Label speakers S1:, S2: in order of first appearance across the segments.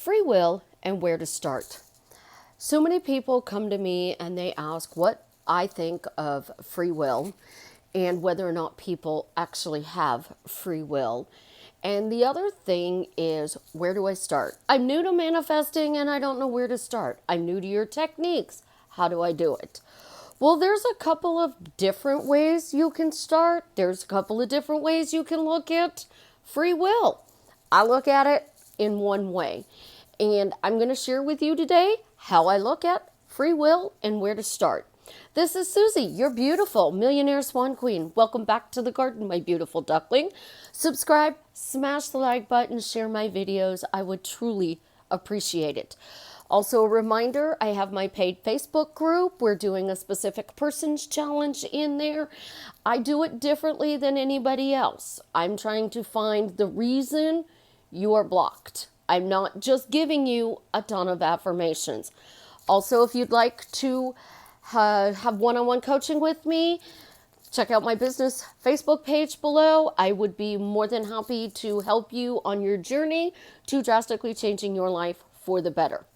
S1: Free will and where to start. So many people come to me and they ask what I think of free will and whether or not people actually have free will. And the other thing is, where do I start? I'm new to manifesting and I don't know where to start. I'm new to your techniques. How do I do it? Well, there's a couple of different ways you can start. There's a couple of different ways you can look at free will. I look at it in one way. And I'm going to share with you today how I look at free will and where to start. This is Susie, your beautiful millionaire swan queen. Welcome back to the garden, my beautiful duckling. Subscribe, smash the like button, share my videos. I would truly appreciate it. Also a reminder, I have my paid Facebook group. We're doing a specific person's challenge in there. I do it differently than anybody else. I'm trying to find the reason you are blocked. I'm not just giving you a ton of affirmations. Also, if you'd like to have one-on-one coaching with me, check out my business Facebook page below. I would be more than happy to help you on your journey to drastically changing your life for the better.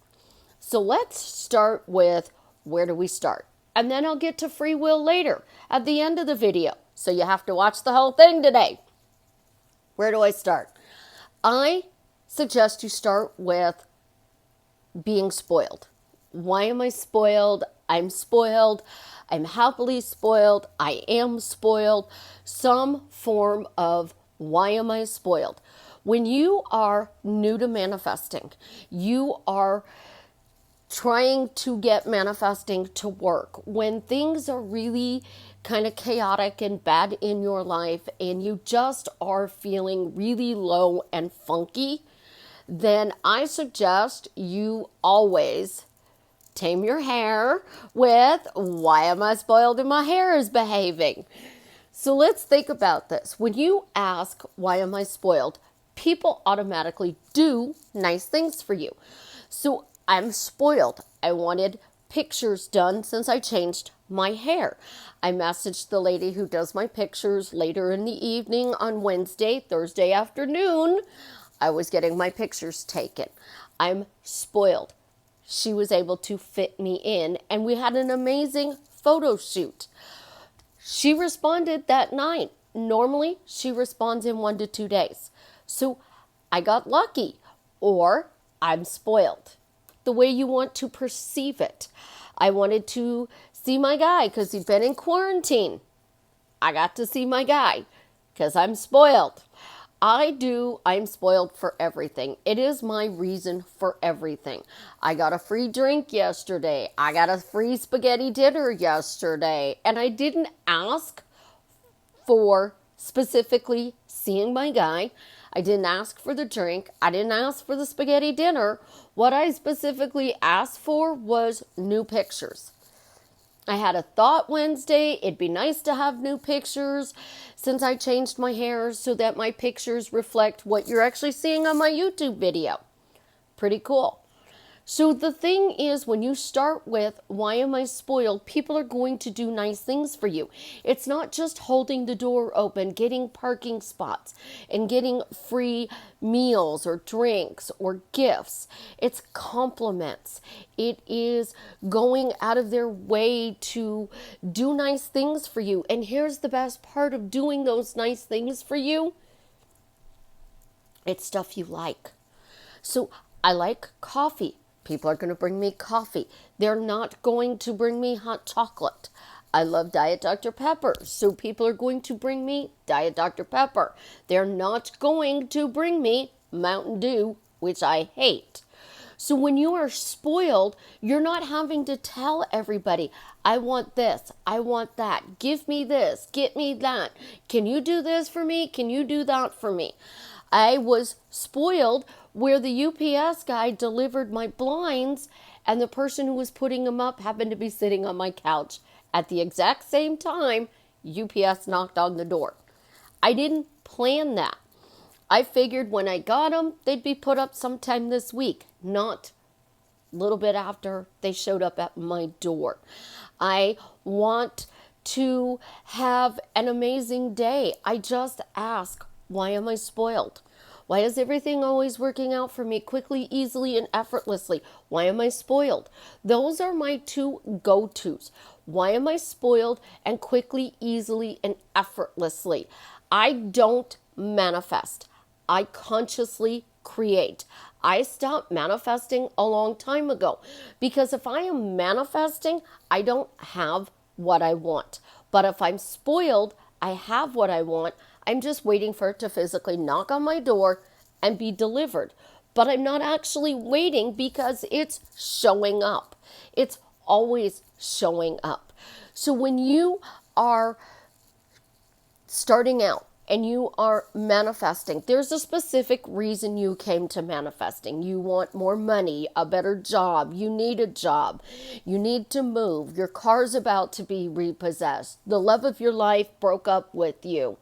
S1: So let's start with, where do we start? And then I'll get to free will later at the end of the video. So you have to watch the whole thing today. Where do I start? I suggest you start with being spoiled. Why am I spoiled? I'm spoiled. I'm happily spoiled. I am spoiled. Some form of why am I spoiled? When you are new to manifesting, you are trying to get manifesting to work. When things are really kind of chaotic and bad in your life and you just are feeling really low and funky, then I suggest you always tame your hair with, why am I spoiled and my hair is behaving? So let's think about this. When you ask, why am I spoiled? People automatically do nice things for you. So I'm spoiled. I wanted pictures done since I changed my hair. I messaged the lady who does my pictures later in the evening on Wednesday, Thursday afternoon. I was getting my pictures taken. I'm spoiled. She was able to fit me in, and we had an amazing photo shoot. She responded that night. Normally, she responds in 1 to 2 days. So I got lucky, or I'm spoiled. The way you want to perceive it. I wanted to see my guy because he'd been in quarantine. I got to see my guy because I'm spoiled. I'm spoiled for everything. It is my reason for everything. I got a free drink yesterday. I got a free spaghetti dinner yesterday. And I didn't ask for specifically seeing my guy. I didn't ask for the drink. I didn't ask for the spaghetti dinner. What I specifically asked for was new pictures. I had a thought Wednesday, it'd be nice to have new pictures since I changed my hair so that my pictures reflect what you're actually seeing on my YouTube video. Pretty cool. So the thing is, when you start with, why am I spoiled? People are going to do nice things for you. It's not just holding the door open, getting parking spots, and getting free meals or drinks or gifts. It's compliments. It is going out of their way to do nice things for you. And here's the best part of doing those nice things for you. It's stuff you like. So I like coffee. People are going to bring me coffee. They're not going to bring me hot chocolate. I love Diet Dr. Pepper, so people are going to bring me Diet Dr. Pepper. They're not going to bring me Mountain Dew, which I hate. So when you are spoiled, you're not having to tell everybody, I want this, I want that, give me this, get me that. Can you do this for me? Can you do that for me? I was spoiled where the UPS guy delivered my blinds and the person who was putting them up happened to be sitting on my couch. At the exact same time, UPS knocked on the door. I didn't plan that. I figured when I got them, they'd be put up sometime this week, not a little bit after they showed up at my door. I want to have an amazing day. I just ask, why am I spoiled? Why is everything always working out for me quickly, easily, and effortlessly? Why am I spoiled? Those are my two go-tos. Why am I spoiled? And quickly, easily, and effortlessly. I don't manifest. I consciously create. I stopped manifesting a long time ago because if I am manifesting, I don't have what I want. But if I'm spoiled, I have what I want. I'm just waiting for it to physically knock on my door and be delivered. But I'm not actually waiting because it's showing up. It's always showing up. So when you are starting out and you are manifesting, there's a specific reason you came to manifesting. You want more money, a better job, you need a job, you need to move, your car's about to be repossessed, the love of your life broke up with you,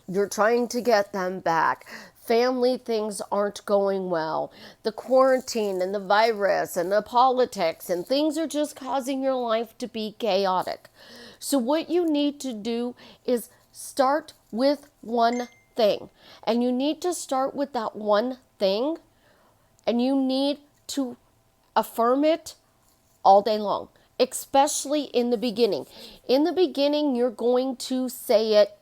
S1: you're trying to get them back, family things aren't going well, the quarantine and the virus and the politics and things are just causing your life to be chaotic. So what you need to do is start with one thing. And you need to start with that one thing. And you need to affirm it all day long, especially in the beginning. In the beginning, you're going to say it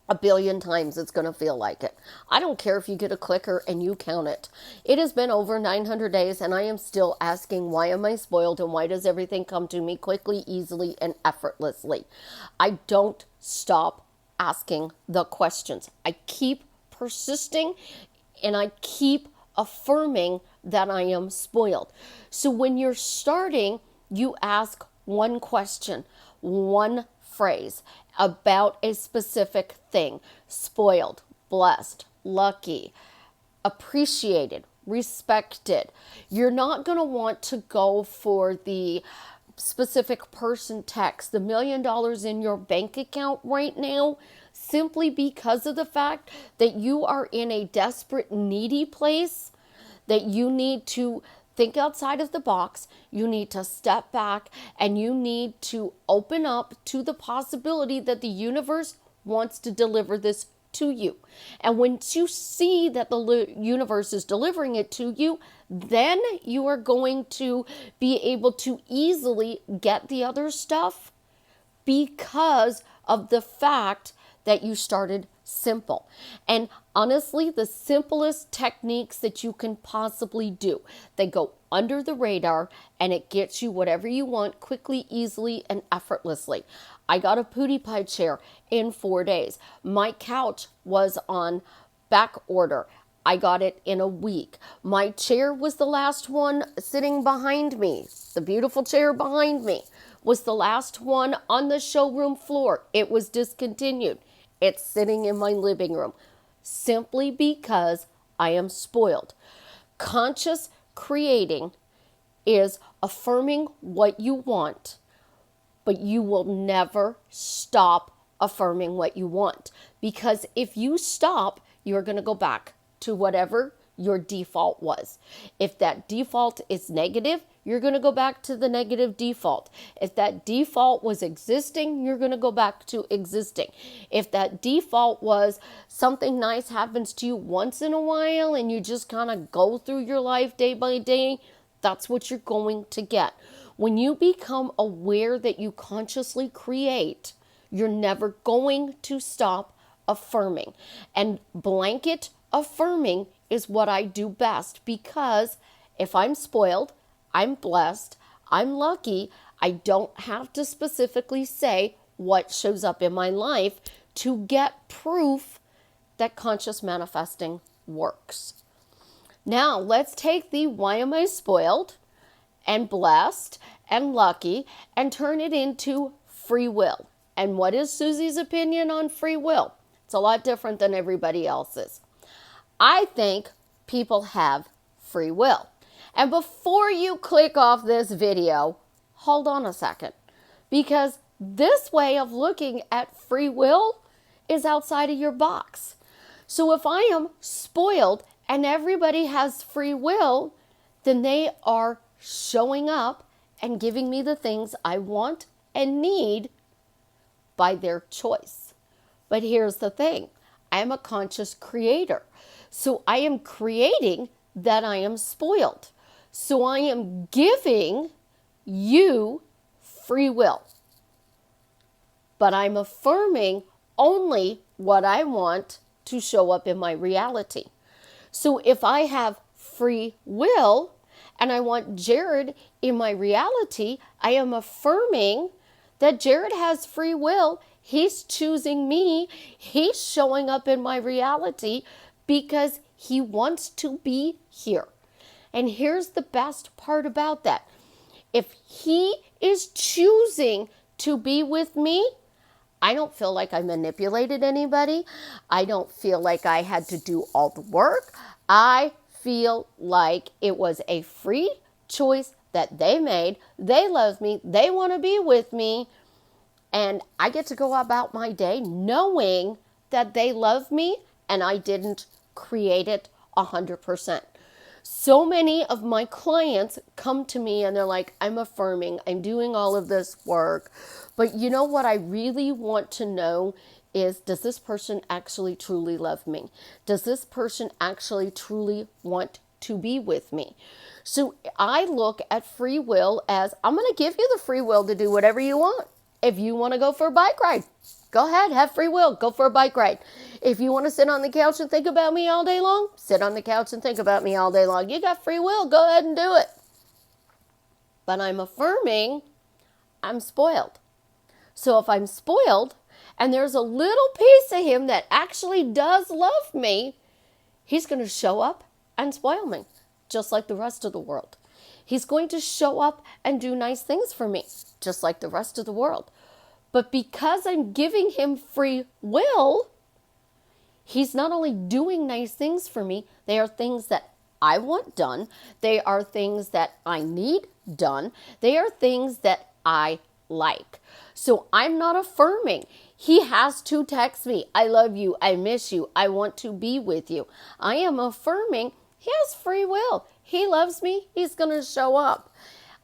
S1: a billion times. It's going to feel like it. I don't care if you get a clicker and you count it. It has been over 900 days and I am still asking, why am I spoiled and why does everything come to me quickly, easily, and effortlessly? I don't stop asking the questions. I keep persisting and I keep affirming that I am spoiled. So when you're starting, you ask one question, one phrase about a specific thing: spoiled, blessed, lucky, appreciated, respected. You're not going to want to go for the specific person text, the $1 million in your bank account right now, simply because of the fact that you are in a desperate, needy place, that you need to think outside of the box, you need to step back, and you need to open up to the possibility that the universe wants to deliver this to you. And once you see that the universe is delivering it to you, then you are going to be able to easily get the other stuff because of the fact that you started simple. And honestly, the simplest techniques that you can possibly do, they go under the radar and it gets you whatever you want quickly, easily, and effortlessly. I got a PewDiePie chair in 4 days. My couch was on back order. I got it in a week. My chair was the last one sitting behind me. The beautiful chair behind me was the last one on the showroom floor. It was discontinued. It's sitting in my living room simply because I am spoiled. Conscious creating is affirming what you want, but you will never stop affirming what you want. Because if you stop, you're going to go back to whatever your default was. If that default is negative, you're going to go back to the negative default. If that default was existing, you're going to go back to existing. If that default was something nice happens to you once in a while and you just kind of go through your life day by day, that's what you're going to get. When you become aware that you consciously create, you're never going to stop affirming. And blanket affirming is what I do best, because if I'm spoiled, I'm blessed, I'm lucky, I don't have to specifically say what shows up in my life to get proof that conscious manifesting works. Now, let's take the why am I spoiled and blessed and lucky and turn it into free will. And what is Susie's opinion on free will? It's a lot different than everybody else's. I think people have free will. And before you click off this video, hold on a second, because this way of looking at free will is outside of your box. So if I am spoiled and everybody has free will, then they are showing up and giving me the things I want and need by their choice. But here's the thing. I am a conscious creator. So I am creating that I am spoiled. So I am giving you free will, but I'm affirming only what I want to show up in my reality. So if I have free will and I want Jared in my reality, I am affirming that Jared has free will. He's choosing me. He's showing up in my reality because he wants to be here. And here's the best part about that. If he is choosing to be with me, I don't feel like I manipulated anybody. I don't feel like I had to do all the work. I feel like it was a free choice that they made. They love me. They want to be with me. And I get to go about my day knowing that they love me and I didn't create it 100%. So many of my clients come to me and they're like, I'm affirming, I'm doing all of this work. But you know what I really want to know is, does this person actually truly love me? Does this person actually truly want to be with me? So I look at free will as, I'm going to give you the free will to do whatever you want. If you want to go for a bike ride, go ahead, have free will, go for a bike ride. If you want to sit on the couch and think about me all day long, sit on the couch and think about me all day long. You got free will, go ahead and do it. But I'm affirming I'm spoiled. So if I'm spoiled and there's a little piece of him that actually does love me, he's going to show up and spoil me, just like the rest of the world. He's going to show up and do nice things for me, just like the rest of the world. But because I'm giving him free will, he's not only doing nice things for me, they are things that I want done. They are things that I need done. They are things that I like. So I'm not affirming. He has to text me, I love you, I miss you, I want to be with you. I am affirming he has free will. He loves me. He's going to show up.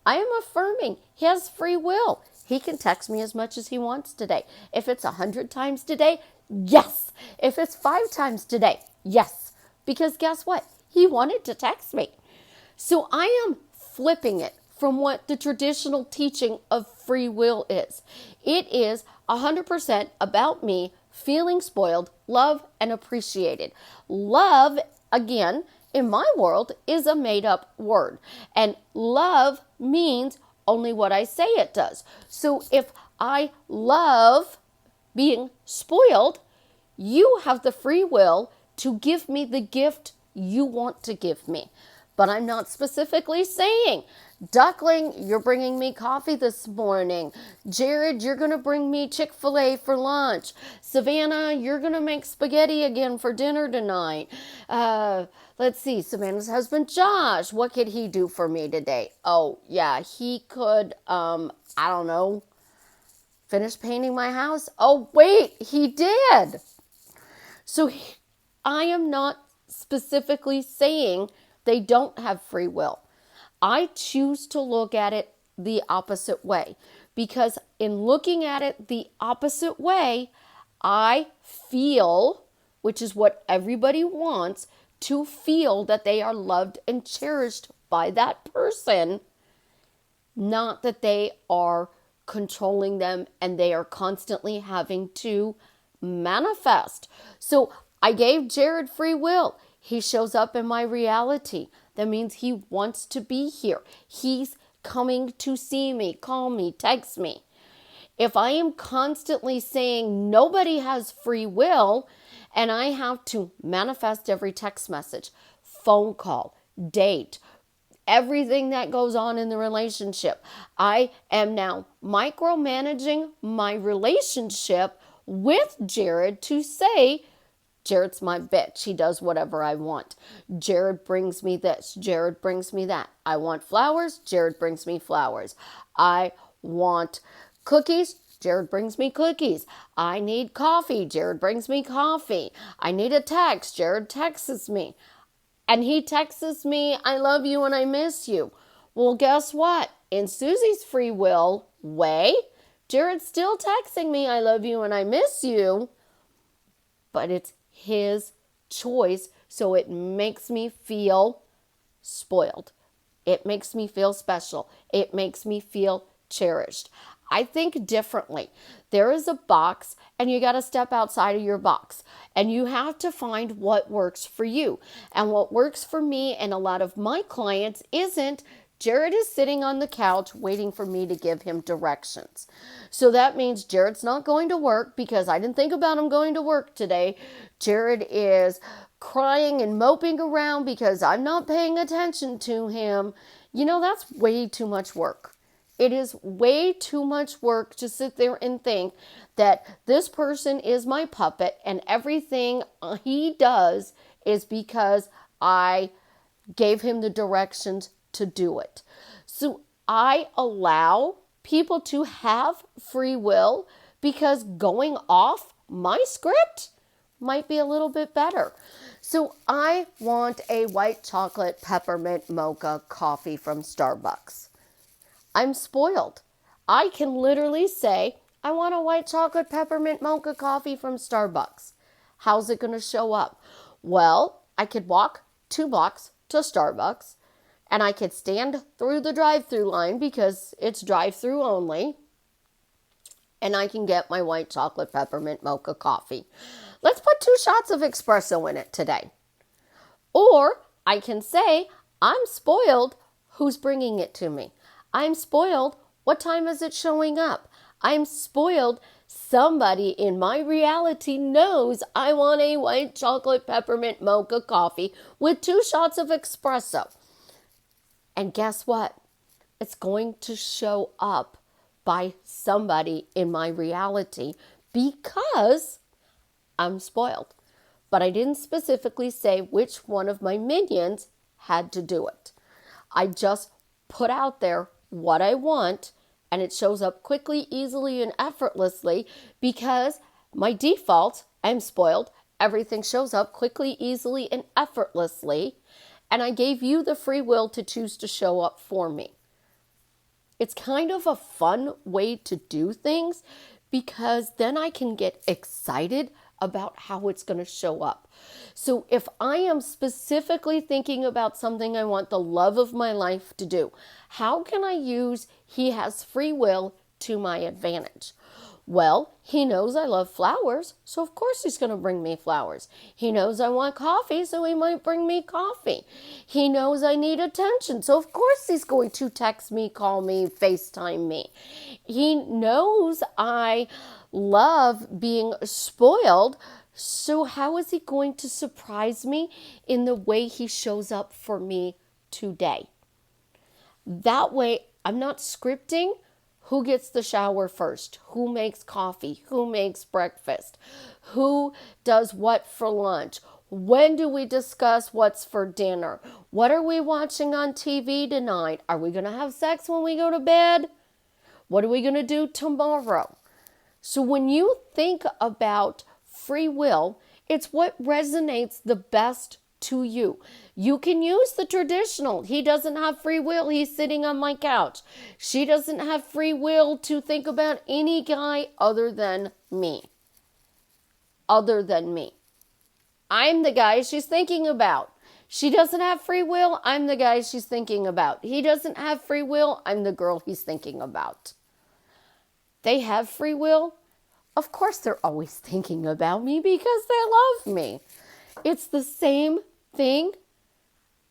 S1: I am affirming he has free will. He can text me as much as he wants today. If it's 100 times today, yes. If it's 5 times today, yes. Because guess what? He wanted to text me. So I am flipping it from what the traditional teaching of free will is. It is 100% about me feeling spoiled, loved, and appreciated. Love, again, in my world, is a made-up word. And love means only what I say it does. So if I love being spoiled, you have the free will to give me the gift you want to give me. But I'm not specifically saying, Duckling, you're bringing me coffee this morning. Jared, you're going to bring me Chick-fil-A for lunch. Savannah, you're going to make spaghetti again for dinner tonight. Let's see, Savannah's husband, Josh, what could he do for me today? Oh, yeah, he could, I don't know, finish painting my house. Oh, wait, he did. So I am not specifically saying they don't have free will. I choose to look at it the opposite way, because in looking at it the opposite way, I feel, which is what everybody wants, to feel that they are loved and cherished by that person, not that they are controlling them and they are constantly having to manifest. So I gave Jared free will. He shows up in my reality. That means he wants to be here. He's coming to see me, call me, text me. If I am constantly saying nobody has free will and I have to manifest every text message, phone call, date, everything that goes on in the relationship, I am now micromanaging my relationship with Jared to say, Jared's my bitch. He does whatever I want. Jared brings me this. Jared brings me that. I want flowers. Jared brings me flowers. I want cookies. Jared brings me cookies. I need coffee. Jared brings me coffee. I need a text. Jared texts me. And he texts me, I love you and I miss you. Well, guess what? In Susie's free will way, Jared's still texting me, I love you and I miss you. But it's his choice. So it makes me feel spoiled. It makes me feel special. It makes me feel cherished. I think differently. There is a box, and you got to step outside of your box, and you have to find what works for you. And what works for me and a lot of my clients isn't Jared is sitting on the couch waiting for me to give him directions. So that means Jared's not going to work because I didn't think about him going to work today. Jared is crying and moping around because I'm not paying attention to him. That's way too much work. It is way too much work to sit there and think that this person is my puppet and everything he does is because I gave him the directions to do it. So I allow people to have free will because going off my script might be a little bit better. So I want a white chocolate peppermint mocha coffee from Starbucks. I'm spoiled. I can literally say, I want a white chocolate peppermint mocha coffee from Starbucks. How's it going to show up? Well, I could walk 2 blocks to Starbucks, and I could stand through the drive-through line because it's drive-through only, and I can get my white chocolate peppermint mocha coffee. Let's put 2 shots of espresso in it today. Or I can say, I'm spoiled. Who's bringing it to me? I'm spoiled. What time is it showing up? I'm spoiled. Somebody in my reality knows I want a white chocolate peppermint mocha coffee with 2 shots of espresso. And guess what? It's going to show up by somebody in my reality because I'm spoiled. But I didn't specifically say which one of my minions had to do it. I just put out there what I want, and it shows up quickly, easily, and effortlessly because my default, I'm spoiled. Everything shows up quickly, easily, and effortlessly. And I gave you the free will to choose to show up for me. It's kind of a fun way to do things because then I can get excited about how it's going to show up. So if I am specifically thinking about something I want the love of my life to do, how can I use he has free will to my advantage? Well, he knows I love flowers, so of course he's going to bring me flowers. He knows I want coffee, so he might bring me coffee. He knows I need attention, so of course he's going to text me, call me, FaceTime me. He knows I love being spoiled, so how is he going to surprise me in the way he shows up for me today? That way, I'm not scripting who gets the shower first, who makes coffee, who makes breakfast, who does what for lunch, when do we discuss what's for dinner, what are we watching on TV tonight, are we going to have sex when we go to bed, what are we going to do tomorrow? So when you think about free will, it's what resonates the best to you. You can use the traditional. He doesn't have free will. He's sitting on my couch. She doesn't have free will to think about any guy other than me. Other than me. I'm the guy she's thinking about. She doesn't have free will. I'm the guy she's thinking about. He doesn't have free will. I'm the girl he's thinking about. They have free will. Of course they're always thinking about me because they love me. It's the same thing,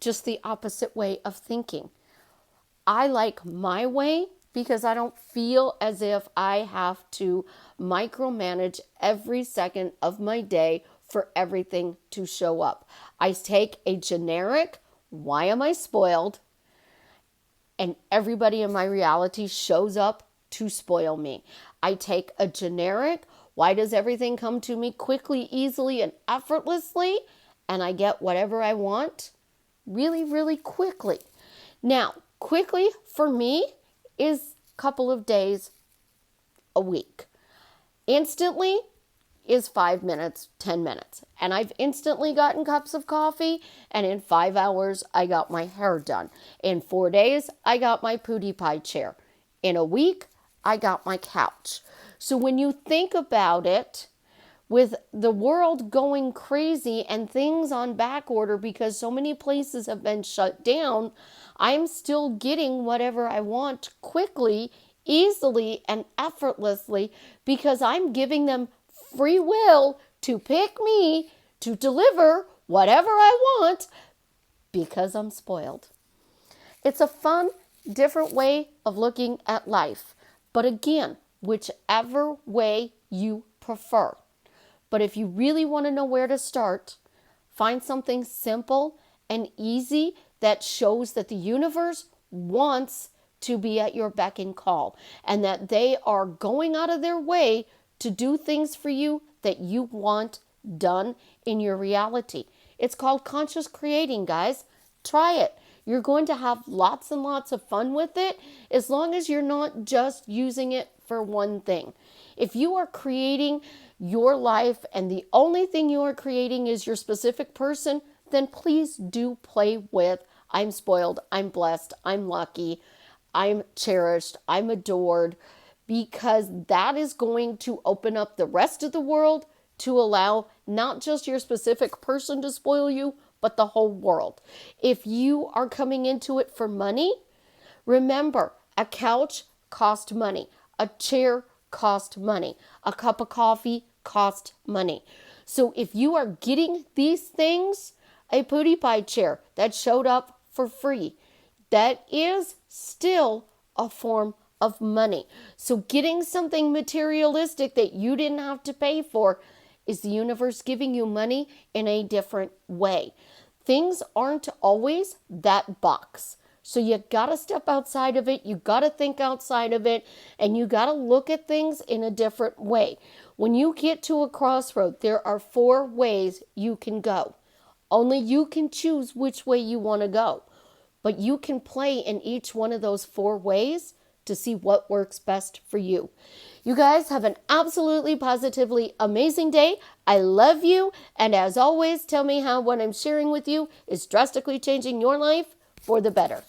S1: just the opposite way of thinking. I like my way because I don't feel as if I have to micromanage every second of my day for everything to show up. I take a generic, why am I spoiled? And everybody in my reality shows up to spoil me. I take a generic, why does everything come to me quickly, easily, and effortlessly? And I get whatever I want really, really quickly. Now, quickly for me is a couple of days a week. Instantly is 5 minutes, 10 minutes. And I've instantly gotten cups of coffee, and in 5 hours, I got my hair done. In 4 days, I got my Pootie Pie chair. In a week, I got my couch. So when you think about it, with the world going crazy and things on back order because so many places have been shut down, I'm still getting whatever I want quickly, easily, and effortlessly because I'm giving them free will to pick me to deliver whatever I want because I'm spoiled. It's a fun, different way of looking at life. But again, whichever way you prefer. But if you really want to know where to start, find something simple and easy that shows that the universe wants to be at your beck and call and that they are going out of their way to do things for you that you want done in your reality. It's called conscious creating, guys. Try it. You're going to have lots and lots of fun with it as long as you're not just using it for one thing. If you are creating your life and the only thing you are creating is your specific person, then please do play with I'm spoiled, I'm blessed, I'm lucky, I'm cherished, I'm adored, because that is going to open up the rest of the world to allow not just your specific person to spoil you, but the whole world. If you are coming into it for money, remember, a couch costs money, a chair costs money, a cup of coffee costs money. So if you are getting these things, a Pootie Pie chair that showed up for free, that is still a form of money. So getting something materialistic that you didn't have to pay for is the universe giving you money in a different way. Things aren't always that box. So you got to step outside of it. You got to think outside of it. And you got to look at things in a different way. When you get to a crossroad, there are 4 ways you can go. Only you can choose which way you want to go. But you can play in each one of those 4 ways to see what works best for you. You guys have an absolutely positively amazing day. I love you. And as always, tell me how what I'm sharing with you is drastically changing your life for the better.